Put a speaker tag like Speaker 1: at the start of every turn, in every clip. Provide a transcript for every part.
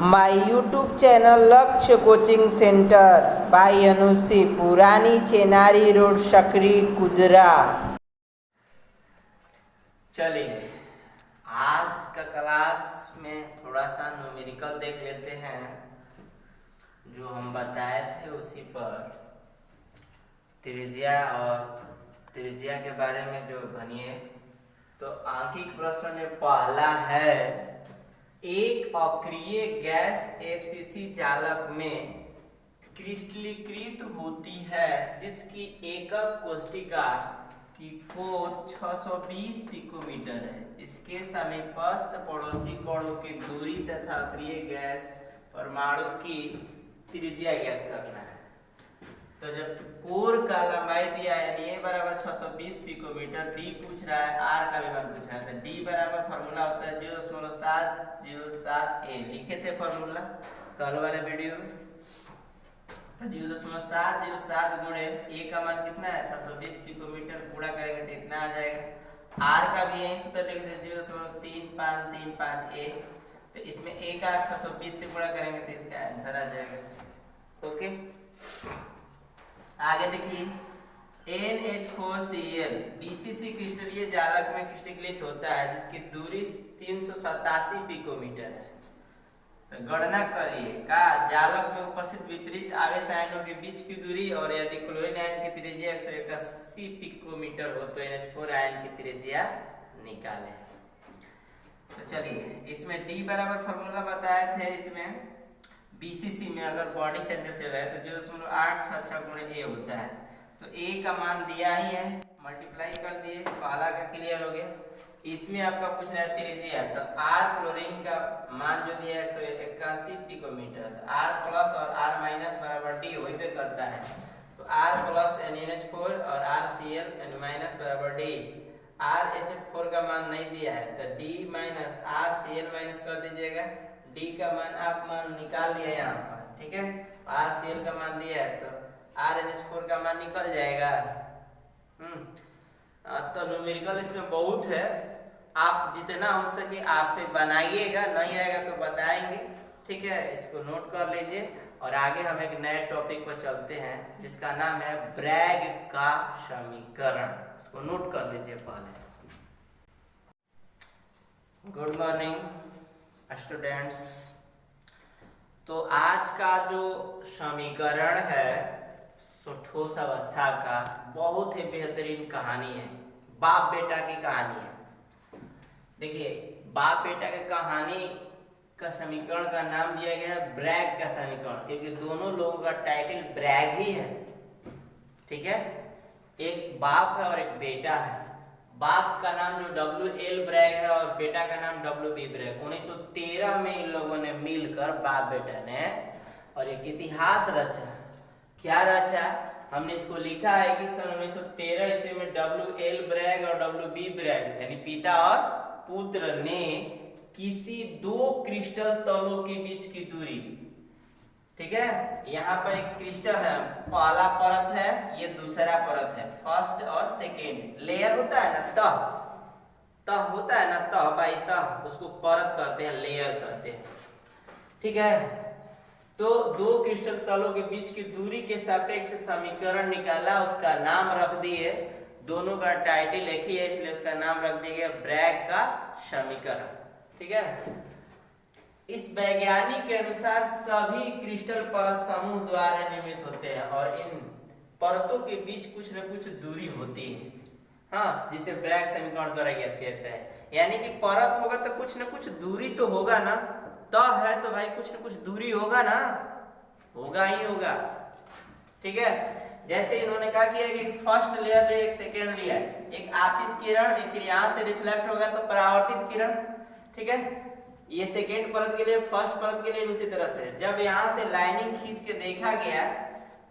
Speaker 1: My YouTube channel लक्ष्य coaching centre by Anusi, पुरानी Chenari road, सकरी, कुदरा।
Speaker 2: चलिए आज का क्लास में थोड़ा सा न्यूमेरिकल देख लेते हैं। जो हम बताए थे उसी पर त्रिज्या और त्रिज्या के बारे में जो गणिए, तो आंकिक प्रश्न में पहला है, एक अक्रिय गैस एफसीसी जालक में क्रिस्टलीकृत होती है जिसकी एकक कोष्ठिका की खोज 620 पिकोमीटर है। इसके समीपस्थ पड़ोसी कणों की दूरी तथा अक्रिय गैस परमाणु की त्रिज्या ज्ञात करना है। तो जब कोर का लंबाई दिया है यानी a बराबर 620 पिकोमीटर, d पूछ रहा है, r का भी मान पूछ रहा है, तो d बराबर फॉर्मूला होता है 0.707 a। लिखे थे फॉर्मूला कल वाले वीडियो में। तो 0.707 गुणे a का मान कितना है 620 पिकोमीटर, पूरा करेंगे तो इतना आ जाएगा। r का भी यही सूत्र लिखे थे 0.3535 a। तो इसमें a का 620 से गुणा करेंगे तो इसका आंसर आ जाएगा। ओके, आगे देखिए, NH4Cl BCC क्रिस्टलीय जालक में क्रिस्टलीकृत होता है जिसकी दूरी 387 पिकोमीटर है। तो गणना करिए का जालक में उपस्थित विपरीत आवेश आयनों के बीच की दूरी, और यदि क्लोरीन आयन की त्रिज्या 181 पिकोमीटर हो तो NH4 आयन की त्रिज्या निकालें। तो चलिए, इसमें D बराबर फॉर्मूला बताए थे। इसमें बीसीसी में अगर बॉडी सेंटर से रहे तो 0.866 गुणे ए होता है। तो ए का मान दिया ही है, मल्टीप्लाई कर दिए, पहला का क्लियर हो गया। इसमें आपका पूछ रहा है त्रिज्या, तो आर क्लोरीन का मान जो दिया है 181 पिकोमीटर, तो आर प्लस और आर माइनस बराबर डी वही पे करता है। तो आर प्लस NH4 और आर Cl माइनस बराबर डी। आर HF4 का मान नहीं दिया है तो D minus R Cl minus कर दीजिएगा। D का मान आप मान निकाल लिया यहाँ पर, ठीक है। R Cl का मान दिया है तो R NH4 का मान निकल जाएगा। तो न्यूमेरिकल इसमें बहुत है, आप जितना हो सके आप बनाइएगा, नहीं आएगा तो बताएंगे, ठीक है। इसको नोट कर लीजिए और आगे हम एक नए टॉपिक पर चलते हैं जिसका नाम है ब्रैग का समीकरण। इसको नोट कर लीजिए पहले। Good morning students. तो आज का जो समीकरण है सो ठोस अवस्था का बहुत ही बेहतरीन कहानी है, बाप बेटा की कहानी है। देखिए, बाप बेटा की कहानी का समीकरण का नाम दिया गया है ब्रैग का समीकरण, क्योंकि दोनों लोगों का टाइटल ब्रैग ही है, ठीक है। एक बाप है और एक बेटा है। बाप का नाम जो WL ब्रैग है और बेटा का नाम WB ब्रैग। 1913 में इन लोगों ने मिलकर, बाप बेटा ने, और एक इतिहास रचा। क्या रचा? हमने इसको लिखा है कि सन 1913 ईस्वी में WL ब्रैग और WB ब्रैग यानी पिता और पुत्र ने किसी दो क्रिस्टल तलों के बीच की दूरी, ठीक है, यहाँ पर एक क्रिस्टल है, पहला परत है, ये दूसरा परत है, फर्स्ट और सेकेंड लेयर होता है ना, तह होता है ना, तह बाई तह, उसको परत कहते हैं, लेयर कहते हैं, ठीक है। तो दो क्रिस्टल तलों के बीच की दूरी के सापेक्ष समीकरण निकाला, उसका नाम रख दिए, दोनों का टाइटल एक ही है इसलिए उसका नाम रख दिया गया ब्रैग का समीकरण, ठीक है। इस वैज्ञानिक के अनुसार सभी क्रिस्टल परत समूह द्वारा निर्मित होते हैं और इन परतों के बीच कुछ न कुछ दूरी होती है, हाँ, जिसे ब्रैग समीकरण द्वारा ज्ञात किया जाता है। यानी कि परत होगा तो कुछ न कुछ दूरी तो होगा ना, तह है तो भाई कुछ न कुछ दूरी होगा ना, होगा ही होगा, ठीक है। जैसे इन्होंने कहा कि एक फर्स्ट लेयर ले, एक सेकेंड लिया, एक आपतित किरण, फिर यहाँ से रिफ्लेक्ट होगा तो परावर्तित किरण, ठीक है। ये सेकेंड परत के लिए, फर्स्ट परत के लिए उसी तरह से जब यहाँ से लाइनिंग खींच के देखा गया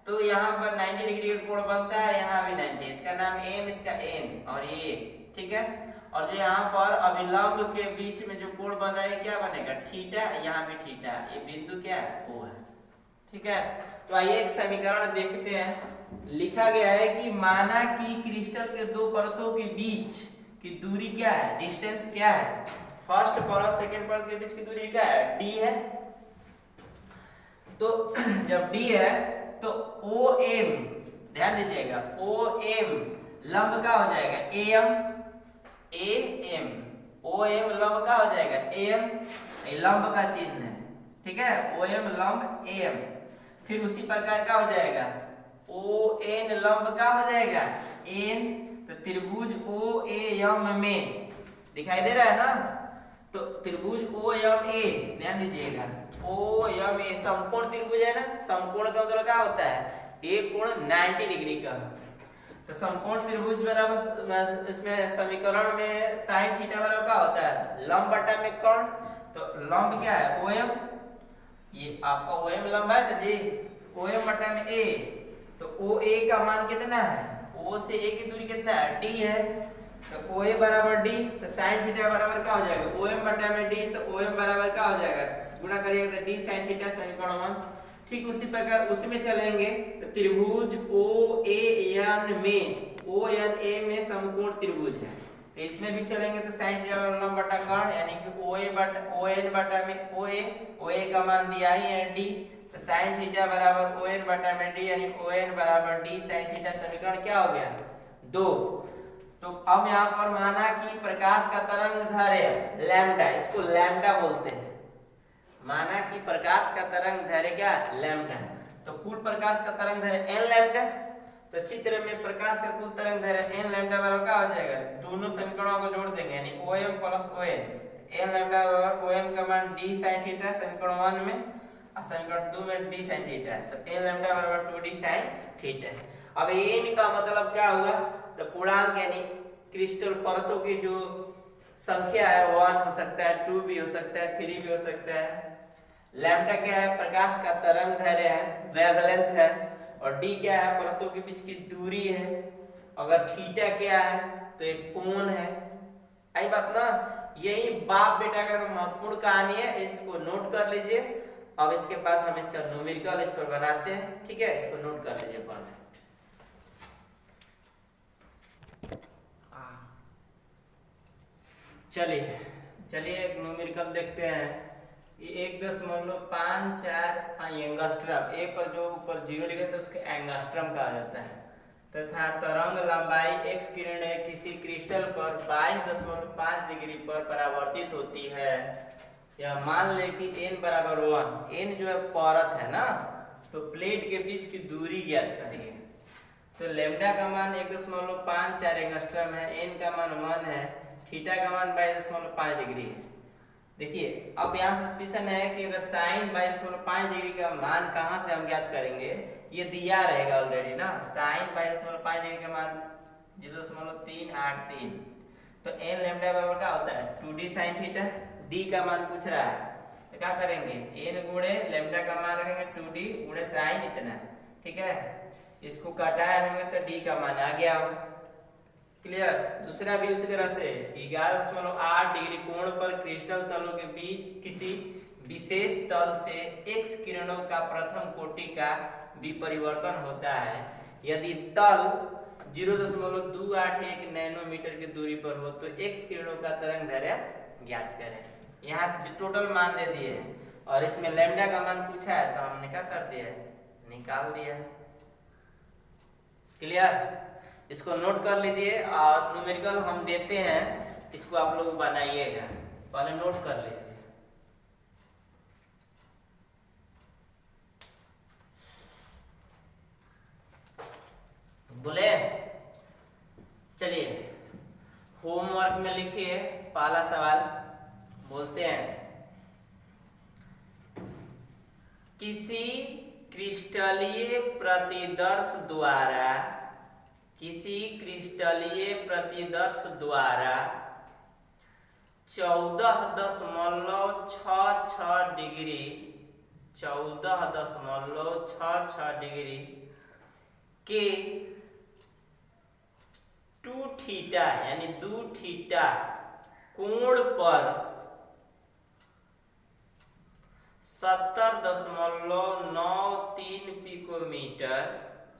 Speaker 2: तो यहाँ पर 90 डिग्री का कोण बनता है, यहाँ भी 90, इसका नाम M, इसका N और ये, ठीक है। और जो यहाँ पर अभिलंब के बीच में जो कोण बन रहा है क्या बनेगा, थीटा, यहाँ भी थीटा, ये बिंदु क्या है, O है, ठीक है। तो आइए एक समीकरण देखते हैं। लिखा गया है कि माना कि क्रिस्टल के दो परतों के बीच की दूरी क्या है, डिस्टेंस क्या है, फर्स्ट परत सेकंड परत के बीच की दूरी क्या है, D है, तो जब डी है तो ओ एम, ध्यान दीजिएगा, ओ एम लंब का हो जाएगा M, A M, O M लंब का हो जाएगा एम, लंब का चिन्ह है, ठीक है, ओ एम लंब एम। फिर उसी प्रकार का हो जाएगा ओ एन लंब का हो जाएगा एन, तो त्रिभुज ओ ए एम में दिखाई दे रहा है ना, तो त्रिभुज ओ एम ए, ध्यान दीजिएगा ओ एम ए समकोण त्रिभुज है ना, समकोण का मतलब क्या होता है, एक कोण 90 डिग्री का। तो समकोण त्रिभुज बराबर, इसमें समीकरण में साइन थीटा बराबर क्या होता है, लंब बटा में कोण, तो लंब क्या है ओ एम, ये आपका ओ एम लंब है ना जी, ओ एम बटा में ए, तो ओ ए का मान कितना है, ओ से ए की दूरी कितना है, डी है, तो ओ ए बराबर डी, तो साइन थीटा बराबर क्या हो जाएगा, ओ एम बटा में डी, तो ओ एम बराबर क्या हो जाएगा, गुणा करिएगा तो डी साइन थीटा समीकरण 1। ठीक उसी प्रकार उसमें चलेंगे, तो त्रिभुज ओ ए एन में, ओ एन ए में समकोण त्रिभुज है, तो इसमें भी चलेंगे, तो साइन थीटा बराबर लंब बटा कोण, यानी कि ओ ए बटा ओ एन बटा में ओ ए का मान दिया ही है डी, तो साइन थीटा बराबर ओ एन बटा में डी, यानी ओ एन बराबर डी साइन थीटा, समीकरण क्या हो गया 2। तो अब यहाँ पर माना कि प्रकाश का तरंग दैर्घ्य लैम्डा, इसको लैम्डा बोलते हैं, माना कि प्रकाश का तरंग दैर्घ्य क्या लैम्डा, तो कुल प्रकाश का तरंग दैर्घ्य एन लैम्डा, तो चित्र में प्रकाश का कुल तरंग दैर्घ्य एन लैम्डा बराबर क्या हो जाएगा, दोनों समीकरणों को जोड़ देंगे, यानी O M plus O N, N lambda बराबर ओ एम का मान डी साइन थीटा समीकरण 1 में, और समीकरण 2 में डी साइन थीटा, तो एन लैम्डा बराबर 2 डी साइन थीटा। अब एन का मतलब क्या हुआ, तो पूर्णांक यानी क्रिस्टल परतों की जो संख्या है 1 हो सकता है, 2 भी हो सकता है, 3 भी हो सकता है। लैम्डा क्या है, प्रकाश का तरंग दैर्घ्य है, वेवलेंथ है, और डी क्या है, परतों के बीच की दूरी है, अगर थीटा क्या है तो एक कोण है। आई बात ना, यही बाप बेटा का तो महत्वपूर्ण कहानी है, इसको नोट कर लीजिए। अब इसके बाद हम इसका न्यूमेरिकल इस पर बनाते हैं, ठीक है, इसको नोट कर लीजिए पहले। चलिए एक न्यूमेरिकल देखते हैं। 1.54 एंगस्ट्रम, ए पर जो ऊपर 0 लिखा था उसके एंगस्ट्रम कहा जाता है, तथा तरंग लंबाई x किरणें किसी क्रिस्टल पर 22.5 डिग्री पर परावर्तित होती है। यह मान ले कि n बराबर 1, n जो है परत है ना, तो प्लेट के बीच की दूरी ज्ञात करिए। तो लैम्डा का मान 1.54 एंगस्ट्रम है, n का मान 1 है, थीटा का मान 22.5 डिग्री है। देखिए अब यहाँ सस्पिशन है कि अगर साइन 22.5 डिग्री का मान कहाँ से हम ज्ञात करेंगे, ये दिया रहेगा ऑलरेडी ना, साइन 22.5 डिग्री का मान 0.383, तो एन लैम्डा बराबर क्या होता है 2d साइन थीटा, डी का मान पूछ रहा है, तो क्या करेंगे एन गुणे लैम्डा का मान रखेंगे 2d गुणे साइन इतना, ठीक है, इसको काटाए होंगे तो डी का मान आ गया होगा। क्लियर। दूसरा भी उसी तरह से 11.8 डिग्री कोण पर क्रिस्टल तलों के बीच किसी विशेष तल से x किरणों का प्रथम कोटि का विपरिवर्तन होता है। यदि तल 0.281 नैनोमीटर की दूरी पर हो तो x किरणों का तरंग दैर्घ्य ज्ञात करें। यहाँ टोटल मान दे दिए हैं और इसमें लैम्डा का मान पूछा है तो हमने क्या कर दिया है, निकाल दिया है। क्लियर। इसको नोट कर लीजिए और न्यूमेरिकल हम देते हैं, इसको आप लोग बनाइएगा, पहले नोट कर लीजिए। बोले चलिए होमवर्क में लिखिए, पहला सवाल बोलते हैं, किसी क्रिस्टलीय प्रतिदर्श द्वारा 14.66 डिग्री 14.66 डिग्री के 2 थीटा यानी 2 थीटा कोण पर 70.93 पिकोमीटर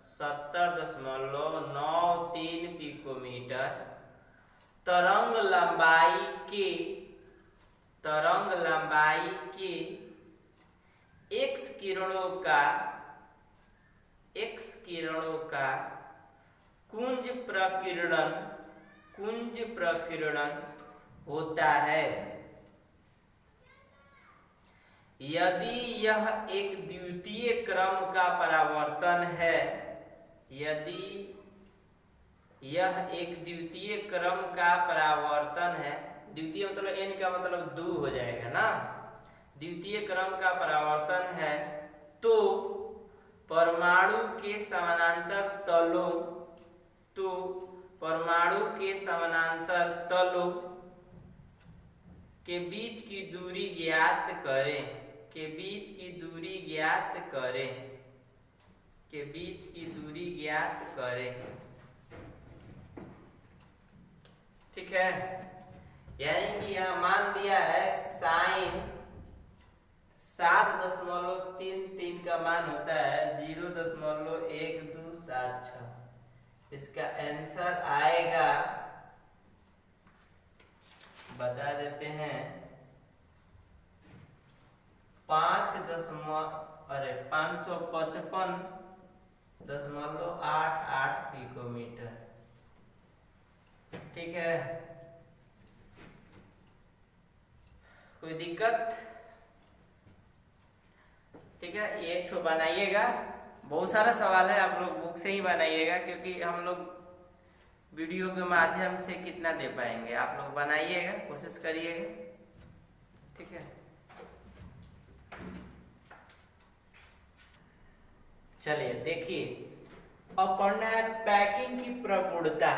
Speaker 2: 70.93 पिकोमीटर तरंग लंबाई के x किरणों का कुंज प्रकीर्णन होता है। यदि यह एक द्वितीय क्रम का परावर्तन है, यदि यह एक द्वितीय क्रम का परावर्तन है, द्वितीय मतलब n का मतलब 2 हो जाएगा ना, द्वितीय क्रम का परावर्तन है, तो परमाणु के समानांतर तलों के बीच की दूरी ज्ञात करें, ठीक है। यानी कि यहाँ मान दिया है साइन 7.33 का मान होता है 0.1276। इसका आंसर आएगा, बता देते हैं, 555.88 पिकोमीटर। ठीक है, कोई दिक्कत? ठीक है, एक तो बनाइएगा, बहुत सारा सवाल है, आप लोग बुक से ही बनाइएगा, क्योंकि हम लोग वीडियो के माध्यम से कितना दे पाएंगे। आप लोग बनाइएगा, कोशिश करिएगा, ठीक है। चलिए देखिए, अब पढ़ना है पैकिंग की प्रगुणता।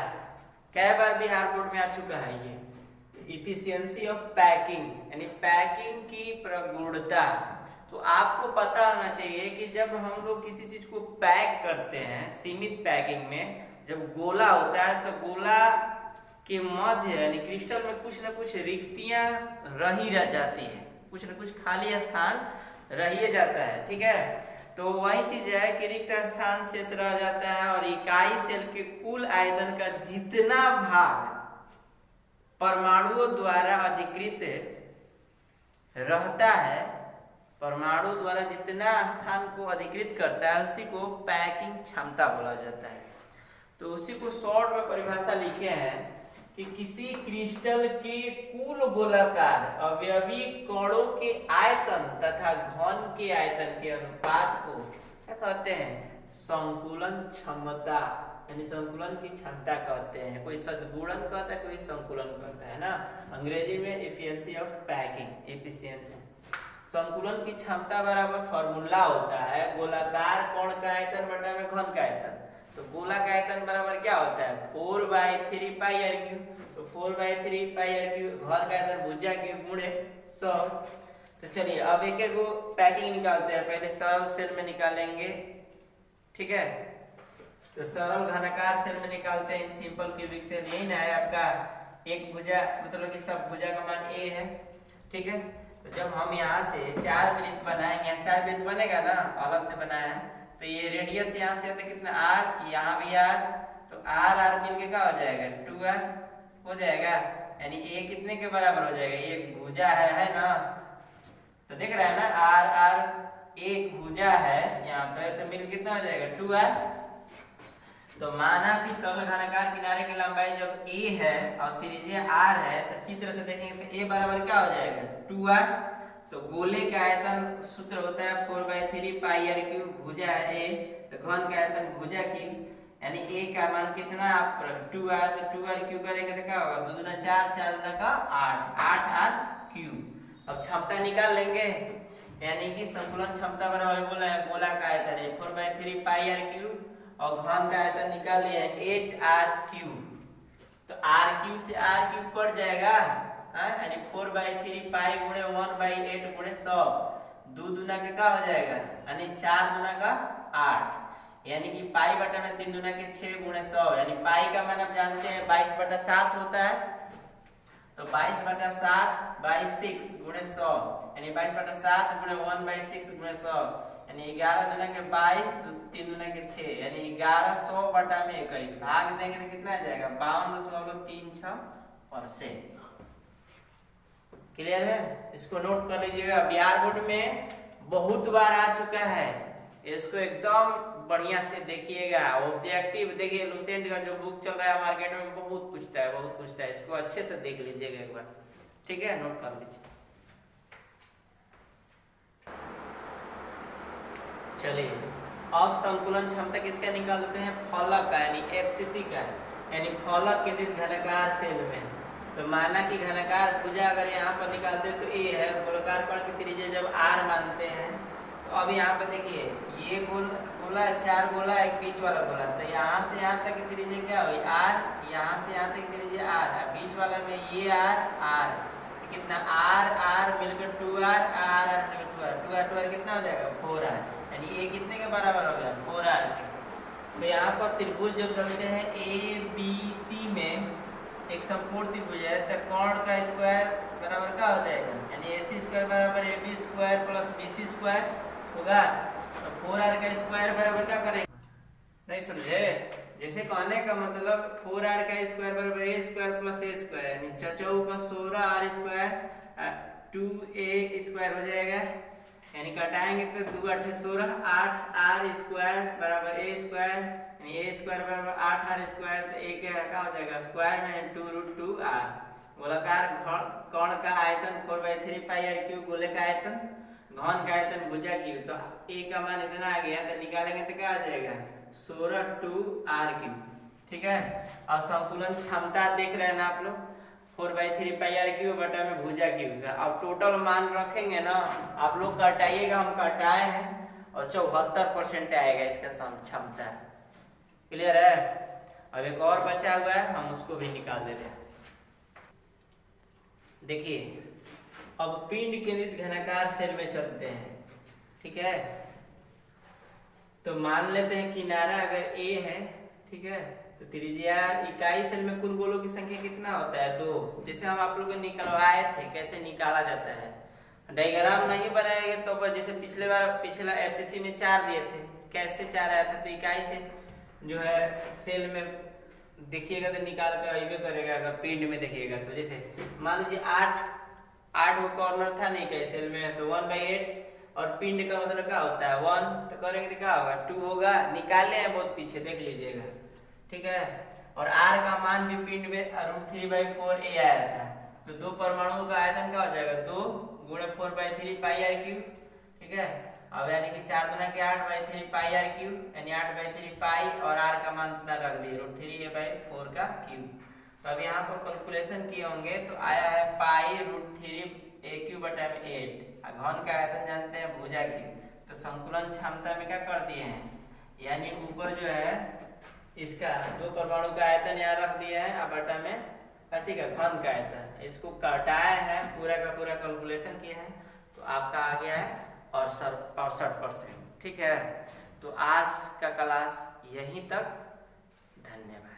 Speaker 2: कई बार बिहार बोर्ड में आ चुका है ये, इफिशियंसी ऑफ पैकिंग, यानी पैकिंग की प्रगुणता। तो आपको पता होना चाहिए कि जब हम लोग किसी चीज को पैक करते हैं सीमित पैकिंग में, जब गोला होता है तो गोला के मध्य यानी क्रिस्टल में कुछ न कुछ रिक्तियां रही रह जाती है, कुछ न कुछ खाली स्थान रह जाता है, ठीक है। तो वही चीज है कि रिक्त स्थान शेष रह जाता है, और इकाई सेल के कुल आयतन का जितना भाग परमाणुओं द्वारा अधिकृत रहता है, परमाणु द्वारा जितना स्थान को अधिकृत करता है, उसी को पैकिंग क्षमता बोला जाता है। तो उसी को शॉर्ट में परिभाषा लिखे हैं कि किसी क्रिस्टल के कुल गोलाकार अवयवी कणों के आयतन तथा घन के आयतन के अनुपात को क्या कहते हैं? संकुलन क्षमता, यानी संकुलन की क्षमता कहते हैं। कोई सद्गुणन कहता है, कोई संकुलन कहता है ना। अंग्रेजी में एफिशिएंसी ऑफ पैकिंग, एफिशिएंसी। संकुलन की क्षमता बराबर फॉर्मूला होता है गोलाकार कोण का आयतन बटा में घन का आयतन। तो गोला का आयतन बराबर क्या होता है? 4/3 पाई r क्यूब। तो 4/3 पाई r क्यूब, घन का आयतन भुजा क्यूब गुणे 100। तो चलिए अब एक एक को पैकिंग निकालते हैं। पहले सरल सेल में निकालेंगे, ठीक है। तो सरल घनाकार सेल में निकालते हैं, सिंपल क्यूबिक सेल। यही ना है आपका एक भुजा, मतलब कि सब भुजा का मान a है, ठीक है। तो जब हम यहाँ से 4 वृत्त बनाएंगे, 4 वृत्त बनेगा ना, अलग से बनाया है, तो ये रेडियस यहाँ से आता कितना r, यहाँ भी r, तो r मिलके क्या हो जाएगा? 2r हो जाएगा। यानी a कितने के बराबर हो जाएगा? एक भुजा है ना। तो देख रहा है ना, r एक भुजा है यहाँ पे, तो मिल कितना हो जाएगा? 2r। तो माना कि सरल घनाकार किनारे की लंबाई जब a है और त्रिज्या r है, तो चित्र से देखेंगे तो a बराबर क्या हो जाएगा? 2r। तो गोले का आयतन सूत्र होता है 4/3 पाई r क्यूब, भुजा है a, तो घन का आयतन भुजा क्यूब, यानी a का मान कितना? 2r। तो 2r क्यूब करेंगे तो क्या होगा? 2 दूना 4, 4 दूना का 8r क्यूब। अब क्षमता निकाल लेंगे, यानी कि संकुलन क्षमता बराबर बोला है गोला का आयतन है 4/3 पाई r क्यूब, और घन का आयतन निकाल लिया 8r क्यूब। तो r क्यूब से r क्यूब कट जाएगा, यानी 4/3 पाई गुणे 1/8 गुणे 100। 2 दूना के क्या हो जाएगा? यानी 4 दूना का 8, यानी कि पाई बटा में 3 दूना के 6 गुणे 100, यानी पाई का मान आप जानते हैं 22/7 होता है। तो 22/7/6 गुणे 100, यानी 22/7 गुणे 1/6 गुणे 100, यानी 11 दूना के 22, 3 दूना के 6, यानी 1100 बटा में 21। भाग देंगे तो कितना आ जाएगा? 52.36%। क्लियर है? इसको नोट कर लीजिएगा। बिहार बोर्ड में बहुत बार आ चुका है, इसको एकदम बढ़िया से देखिएगा। ऑब्जेक्टिव देखिए, लुसेंट का जो बुक चल रहा है मार्केट में बहुत पूछता है, बहुत पूछता है, इसको अच्छे से देख लीजिएगा एक बार, ठीक है, नोट कर लीजिए। चलिए अब संकुलन क्षमता किसका निकालते हैं, फलक का यानी एफसीसी का, यानी फलक केंद्रित घनाकार सेल में। तो माना कि घनाकार भुजा अगर यहाँ पर निकालते तो ए है, गोलाकार कण की त्रिज्या जब आर मानते हैं, तो अब यहाँ पर देखिए ये गोला 4 गोला एक बीच वाला गोला, तो यहाँ से यहाँ तक की त्रिज्या क्या हुई आर, यहाँ से यहाँ तक त्रिज्या आर, बीच वाला में ये आर कितना आर मिलकर 2r, आर मिलकर 2r कितना हो जाएगा 4r, यानी ये कितने के बराबर हो गया 4r के। तो यहाँ पर त्रिभुज जब चलते हैं ए बी सी में, एक संपूर्ण त्रिभुज है, तो कोण का स्क्वायर बराबर क्या हो जाएगा, यानी AC स्क्वायर बराबर AB square plus BC square होगा। तो 4r का स्क्वायर बराबर क्या करेंगे, नहीं समझे, जैसे कहने का मतलब 4r का स्क्वायर बराबर a square plus a square, नीचे चौका 16r स्क्वायर 2a स्क्वायर हो जाएगा, यानी घटाएंगे तो 2 8 16, 8r स्क्वायर बराबर a स्क्वायर, यानी a स्क्वायर बराबर 8r स्क्वायर, तो a क्या हो जाएगा स्क्वायर में 2√2r। गोलाकार कण का आयतन 4/3 पाई r क्यूब, गोले का आयतन, घन का आयतन, भुजा क्यूब, तो a का मान इतना आ गया, तो निकालेंगे तो क्या आ जाएगा 16/2r क्यूब, ठीक है। और संकुलन क्षमता देख रहे हैं ना आप लोग, 4/3 पाई r क्यूब बटा में भुजा क्यूब का। अब टोटल मान रखेंगे ना आप लोग, कटाइएगा, हम कटाए हैं, और 74% आएगा इसका क्षमता, क्लियर है। अब एक और बचा हुआ है, हम उसको भी निकाल दे रहे हैं। देखिए अब पिंड केंद्रित घनाकार सेल में चलते हैं, ठीक है। तो मान लेते हैं किनारा अगर A है, ठीक है, तो त्रिज्या इकाई सेल में कुल गोलों की संख्या कितना होता है 2। जैसे हम आप लोगों को निकलवाए थे कैसे निकाला जाता है, डायग्राम नहीं बनाएंगे तो जैसे पिछला एफसीसी में 4 दिए थे, कैसे 4 आया था, तो इकाई से जो है सेल में देखिएगा तो निकाल कर अइबे करेगा। अगर पिंड में देखिएगा तो जैसे मान लीजिए 8 को कॉर्नर था नहीं इकाई सेल में, तो 1/8, और पिंड का मतलब क्या होता है 1, तो करेंगे तो क्या होगा 2 होगा, निकाले हैं बहुत पीछे देख लीजिएगा, ठीक है। और r का मान भी पिंड में √3/4 a आया था, तो 2 परमाणुओं का आयतन क्या हो जाएगा 2 × 4/3 पाई r क्यूब, ठीक है। अब यानी कि 4 × 8/3 पाई r क्यूब, यानी 8/3 पाई, और r का मान इतना रख दिए √3a/4 का क्यूब। तो अब यहाँ पर कैलकुलेशन किए होंगे तो आया है पाई √3a³ बटा में 8। घन का आयतन जानते हैं भुजा की, तो संकुलन क्षमता में क्या कर दिए हैं, यानी ऊपर जो है इसका 2 परमाणु का आयतन यहाँ रख दिया है, और बटा में अच्छी का घन का आयतन, इसको कटाया है, पूरा का पूरा कैलकुलेशन किया है, तो आपका आ गया है 68%, ठीक है। तो आज का क्लास यहीं तक, धन्यवाद।